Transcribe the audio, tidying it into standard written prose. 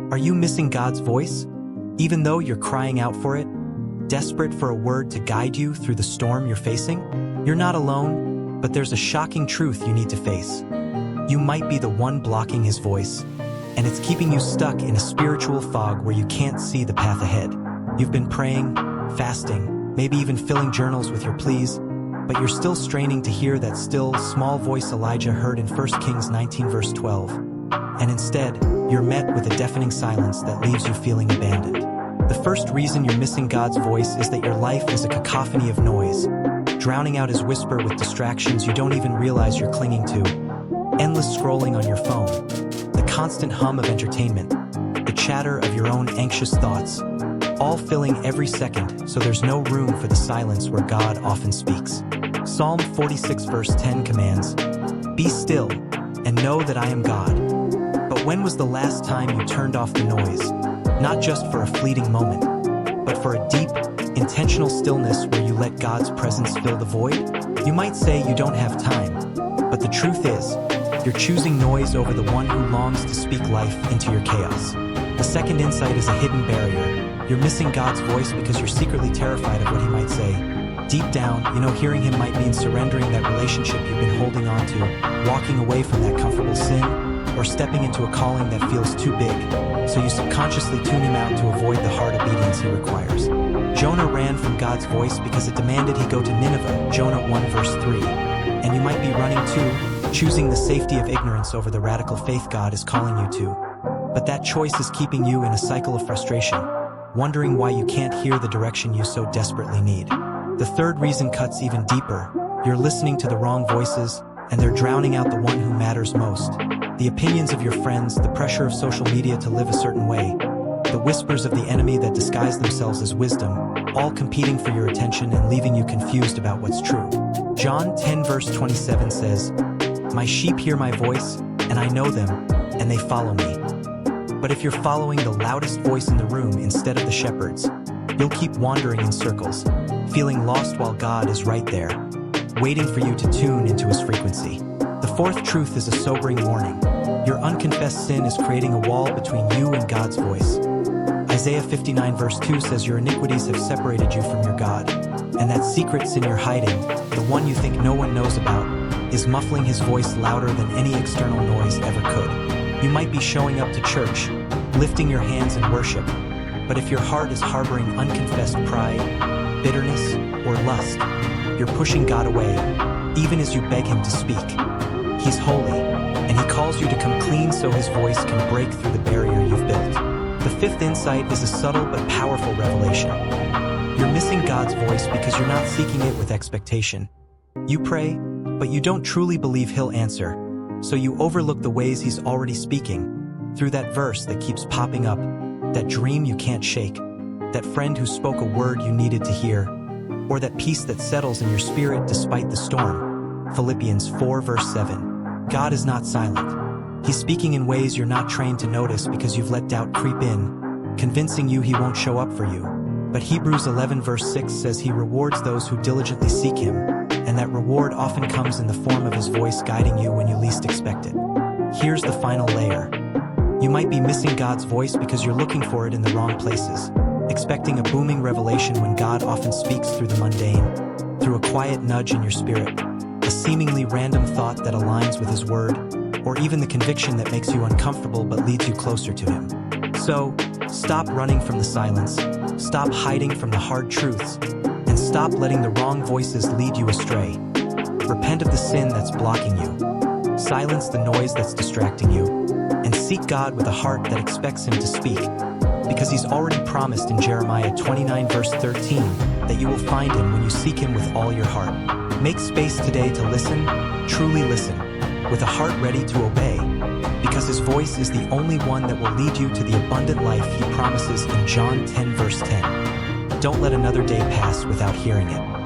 Are you missing God's voice? Even though you're crying out for it, desperate for a word to guide you through the storm you're facing? You're not alone, but there's a shocking truth you need to face. You might be the one blocking His voice, and it's keeping you stuck in a spiritual fog where you can't see the path ahead. You've been praying, fasting, maybe even filling journals with your pleas, but you're still straining to hear that still, small voice Elijah heard in 1 Kings 19 verse 12. And instead, you're met with a deafening silence that leaves you feeling abandoned. The first reason you're missing God's voice is that your life is a cacophony of noise, drowning out His whisper with distractions you don't even realize you're clinging to. Endless scrolling on your phone, the constant hum of entertainment, the chatter of your own anxious thoughts, all filling every second so there's no room for the silence where God often speaks. Psalm 46 verse 10 commands, "Be still and know that I am God." But when was the last time you turned off the noise? Not just for a fleeting moment, but for a deep, intentional stillness where you let God's presence fill the void? You might say you don't have time, but the truth is, you're choosing noise over the one who longs to speak life into your chaos. The second insight is a hidden barrier. You're missing God's voice because you're secretly terrified of what He might say. Deep down, you know hearing Him might mean surrendering that relationship you've been holding on to, walking away from that comfortable sin, or stepping into a calling that feels too big, so you subconsciously tune Him out to avoid the hard obedience He requires. Jonah ran from God's voice because it demanded he go to Nineveh, Jonah 1 verse 3. And you might be running too, choosing the safety of ignorance over the radical faith God is calling you to. But that choice is keeping you in a cycle of frustration, wondering why you can't hear the direction you so desperately need. The third reason cuts even deeper. You're listening to the wrong voices, and they're drowning out the one who matters most. The opinions of your friends, the pressure of social media to live a certain way, the whispers of the enemy that disguise themselves as wisdom, all competing for your attention and leaving you confused about what's true. John 10 verse 27 says, "My sheep hear my voice, and I know them, and they follow me." But if you're following the loudest voice in the room instead of the shepherd's, you'll keep wandering in circles, feeling lost while God is right there, waiting for you to tune into His frequency. The fourth truth is a sobering warning. Your unconfessed sin is creating a wall between you and God's voice. Isaiah 59 verse 2 says your iniquities have separated you from your God, and that secret sin you're hiding, the one you think no one knows about, is muffling His voice louder than any external noise ever could. You might be showing up to church, lifting your hands in worship, but if your heart is harboring unconfessed pride, bitterness, or lust, you're pushing God away, even as you beg Him to speak. He's holy, and He calls you to come clean so His voice can break through the barrier you've built. The fifth insight is a subtle but powerful revelation. You're missing God's voice because you're not seeking it with expectation. You pray, but you don't truly believe He'll answer, so you overlook the ways He's already speaking, through that verse that keeps popping up, that dream you can't shake, that friend who spoke a word you needed to hear, or that peace that settles in your spirit despite the storm. Philippians 4 verse 7. God is not silent. He's speaking in ways you're not trained to notice because you've let doubt creep in, convincing you He won't show up for you. But Hebrews 11 verse 6 says He rewards those who diligently seek Him, and that reward often comes in the form of His voice guiding you when you least expect it. Here's the final layer. You might be missing God's voice because you're looking for it in the wrong places, expecting a booming revelation when God often speaks through the mundane, through a quiet nudge in your spirit, a seemingly random thought that aligns with His word, or even the conviction that makes you uncomfortable but leads you closer to Him. So, stop running from the silence, stop hiding from the hard truths, and stop letting the wrong voices lead you astray. Repent of the sin that's blocking you, silence the noise that's distracting you, and seek God with a heart that expects Him to speak, because He's already promised in Jeremiah 29 verse 13 that you will find Him when you seek Him with all your heart. Make space today to listen, truly listen, with a heart ready to obey, because His voice is the only one that will lead you to the abundant life He promises in John 10 verse 10. Don't let another day pass without hearing it.